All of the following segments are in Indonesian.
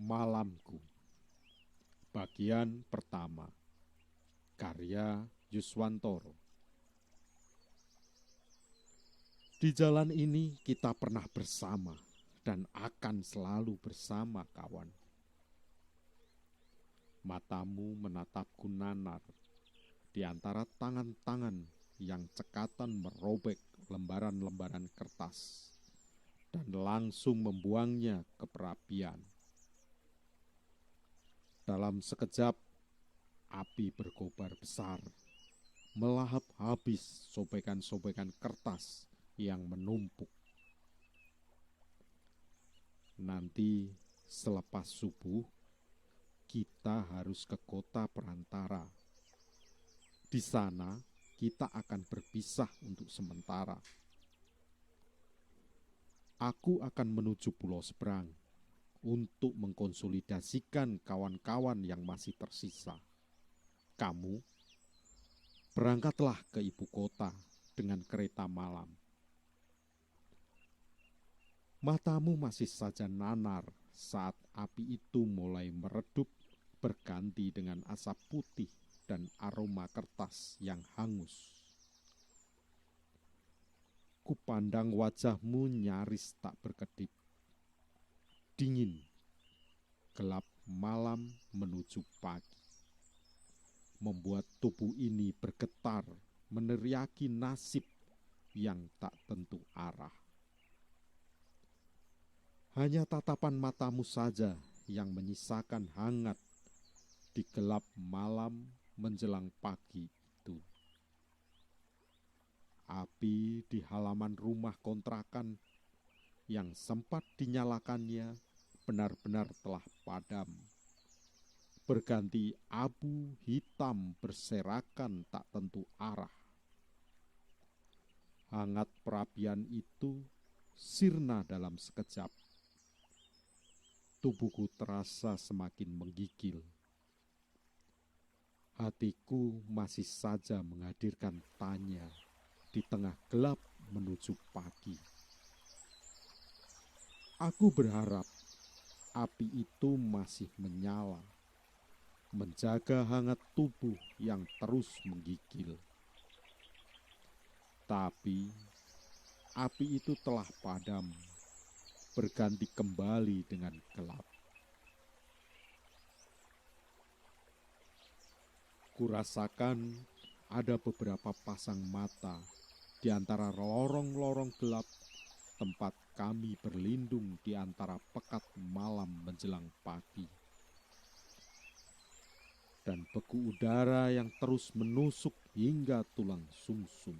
Malamku, bagian pertama, karya Yuswantoro. Di jalan ini kita pernah bersama dan akan selalu bersama, kawan. Matamu menatapku nanar di antara tangan-tangan yang cekatan merobek lembaran-lembaran kertas dan langsung membuangnya ke perapian. Dalam sekejap, api berkobar besar, melahap habis sobekan-sobekan kertas yang menumpuk. Nanti selepas subuh, kita harus ke kota perantara. Di sana, kita akan berpisah untuk sementara. Aku akan menuju Pulau Seberang untuk mengkonsolidasikan kawan-kawan yang masih tersisa. Kamu berangkatlah ke ibu kota dengan kereta malam. Matamu masih saja nanar saat api itu mulai meredup berganti dengan asap putih dan aroma kertas yang hangus. Kupandang wajahmu nyaris tak berkedip. Dingin, gelap malam menuju pagi, membuat tubuh ini bergetar meneriaki nasib yang tak tentu arah. Hanya tatapan matamu saja yang menyisakan hangat di gelap malam menjelang pagi itu. Api di halaman rumah kontrakan yang sempat dinyalakannya benar-benar telah padam. Berganti abu hitam berserakan tak tentu arah. Hangat perapian itu sirna dalam sekejap. Tubuhku terasa semakin menggigil. Hatiku masih saja menghadirkan tanya di tengah gelap menuju pagi. Aku berharap api itu masih menyala, menjaga hangat tubuh yang terus menggigil. Tapi api itu telah padam, berganti kembali dengan gelap. Kurasakan ada beberapa pasang mata di antara lorong-lorong gelap tempat kami berlindung di antara pekat malam menjelang pagi. Dan beku udara yang terus menusuk hingga tulang sumsum.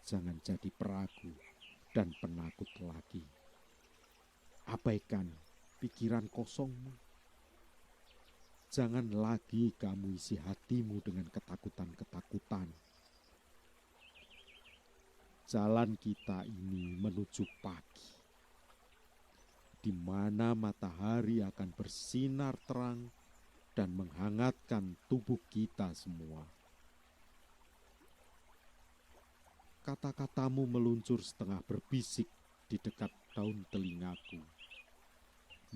Jangan jadi peragu dan penakut lagi. Abaikan pikiran kosongmu. Jangan lagi kamu isi hatimu dengan ketakutan-ketakutan. Jalan kita ini menuju pagi, di mana matahari akan bersinar terang dan menghangatkan tubuh kita semua. Kata-katamu meluncur setengah berbisik di dekat daun telingaku,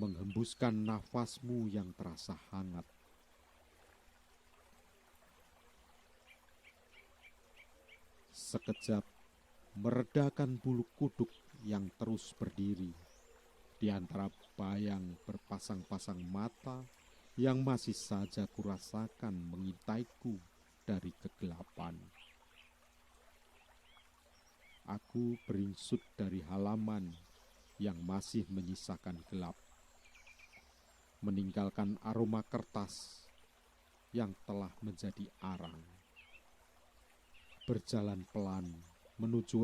menghembuskan nafasmu yang terasa hangat. Sekejap meredakan bulu kuduk yang terus berdiri di antara bayang berpasang-pasang mata yang masih saja kurasakan mengintaiku dari kegelapan. Aku beringsut dari halaman yang masih menyisakan gelap, meninggalkan aroma kertas yang telah menjadi arang. Berjalan pelan menuju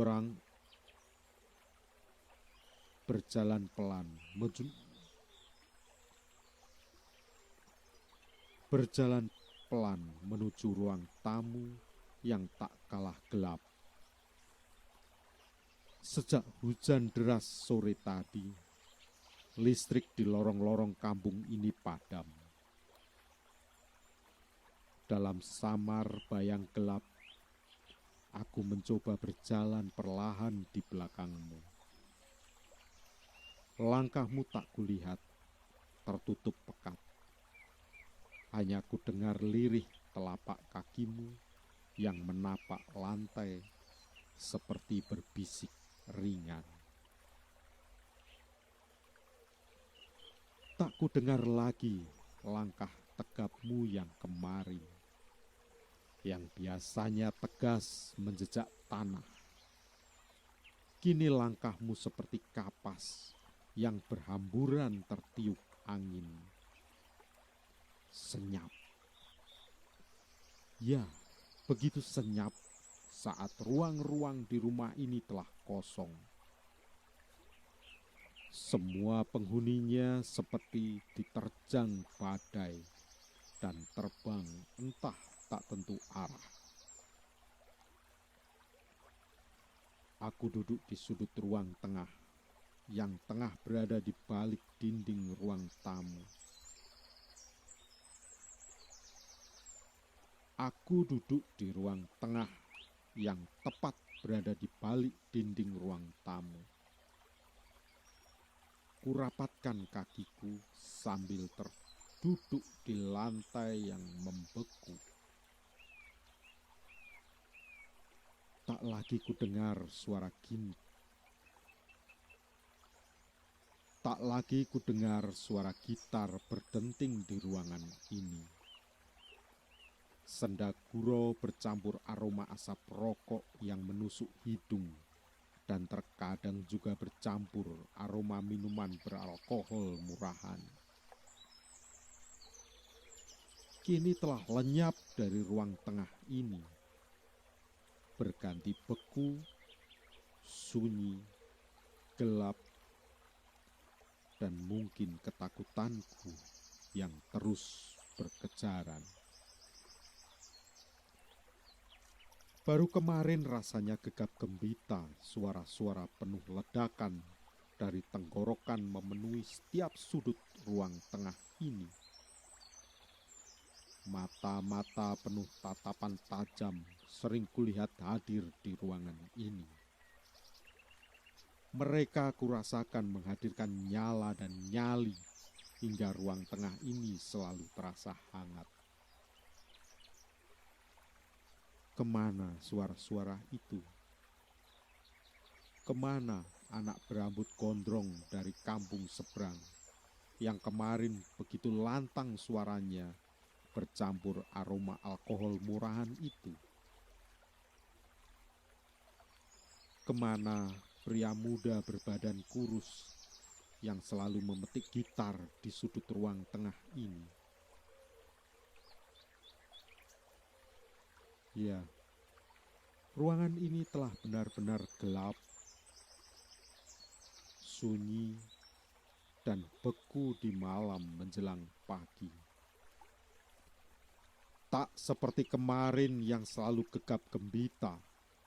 ruang tamu yang tak kalah gelap. Sejak hujan deras sore tadi, listrik di lorong-lorong kampung ini padam. Dalam samar bayang gelap, aku mencoba berjalan perlahan di belakangmu. Langkahmu tak kulihat, tertutup pekat. Hanya ku dengar lirih telapak kakimu yang menapak lantai seperti berbisik ringan. Tak ku dengar lagi langkah tegapmu yang kemarin, yang biasanya tegas menjejak tanah. Kini langkahmu seperti kapas yang berhamburan tertiup angin. Senyap. Ya, begitu senyap saat ruang-ruang di rumah ini telah kosong. Semua penghuninya seperti diterjang badai dan terbang entah tak tentu arah. Aku duduk di sudut ruang tengah, yang tengah berada di balik dinding ruang tamu. Aku duduk di ruang tengah yang tepat berada di balik dinding ruang tamu. Kurapatkan kakiku sambil terduduk di lantai yang membeku. Tak lagi kudengar suara gini. Tak lagi kudengar suara gitar berdenting di ruangan ini. Senda gurau bercampur aroma asap rokok yang menusuk hidung, dan terkadang juga bercampur aroma minuman beralkohol murahan. Kini telah lenyap dari ruang tengah ini, berganti beku, sunyi, gelap, dan mungkin ketakutanku yang terus berkejaran. Baru kemarin rasanya gegap gembita suara-suara penuh ledakan dari tenggorokan memenuhi setiap sudut ruang tengah ini. Mata-mata penuh tatapan tajam sering kulihat hadir di ruangan ini. Mereka kurasakan menghadirkan nyala dan nyali hingga ruang tengah ini selalu terasa hangat. Kemana suara-suara itu? Kemana anak berambut gondrong dari kampung seberang yang kemarin begitu lantang suaranya bercampur aroma alkohol murahan itu? Kemana pria muda berbadan kurus yang selalu memetik gitar di sudut ruang tengah ini? Ya, ruangan ini telah benar-benar gelap, sunyi, dan beku di malam menjelang pagi. Tak seperti kemarin yang selalu gegap gembita,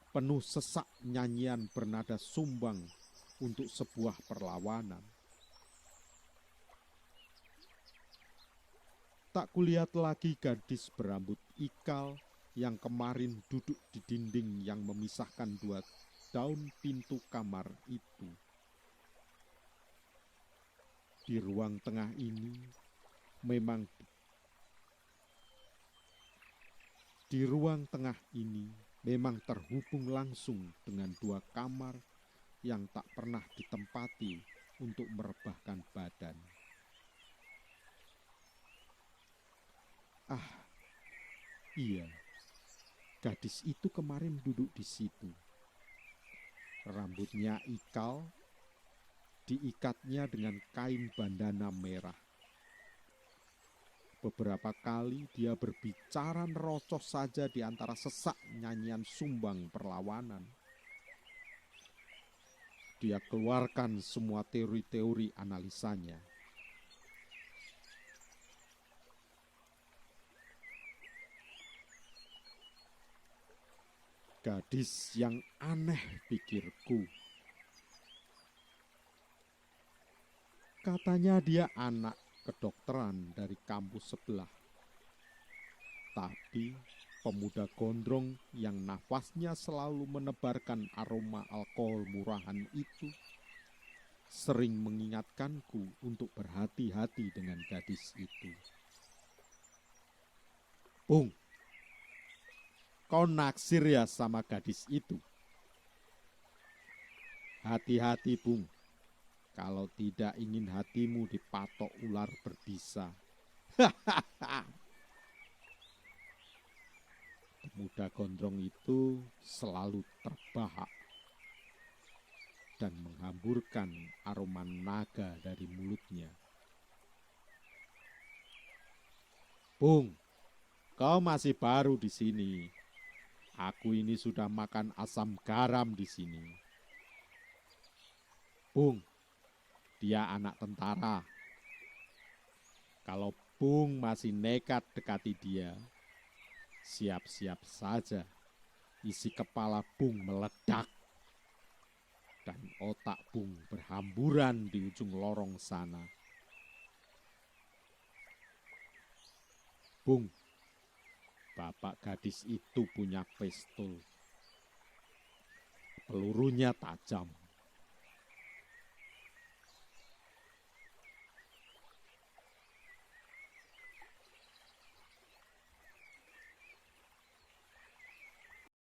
penuh sesak nyanyian bernada sumbang untuk sebuah perlawanan. Tak kulihat lagi gadis berambut ikal yang kemarin duduk di dinding yang memisahkan dua daun pintu kamar itu. Di ruang tengah ini memang terhubung langsung dengan dua kamar yang tak pernah ditempati untuk merebahkan badan. Ah, iya. Gadis itu kemarin duduk di situ. Rambutnya ikal, diikatnya dengan kain bandana merah. Beberapa kali dia berbicara nerocos saja di antara sesak nyanyian sumbang perlawanan. Dia keluarkan semua teori-teori analisanya. Gadis yang aneh, pikirku. Katanya dia anak kedokteran dari kampus sebelah. Tapi pemuda gondrong yang nafasnya selalu menebarkan aroma alkohol murahan itu sering mengingatkanku untuk berhati-hati dengan gadis itu. Bung, kau naksir ya sama gadis itu? Hati-hati, Bung. Kalau tidak ingin hatimu dipatok ular berbisa. Pemuda gondrong itu selalu terbahak dan menghamburkan aroma naga dari mulutnya. Bung, kau masih baru di sini. Aku ini sudah makan asam garam di sini. Bung, dia anak tentara. Kalau Bung masih nekat dekati dia, siap-siap saja isi kepala Bung meledak dan otak Bung berhamburan di ujung lorong sana. Bung, bapak gadis itu punya pistol. Pelurunya tajam.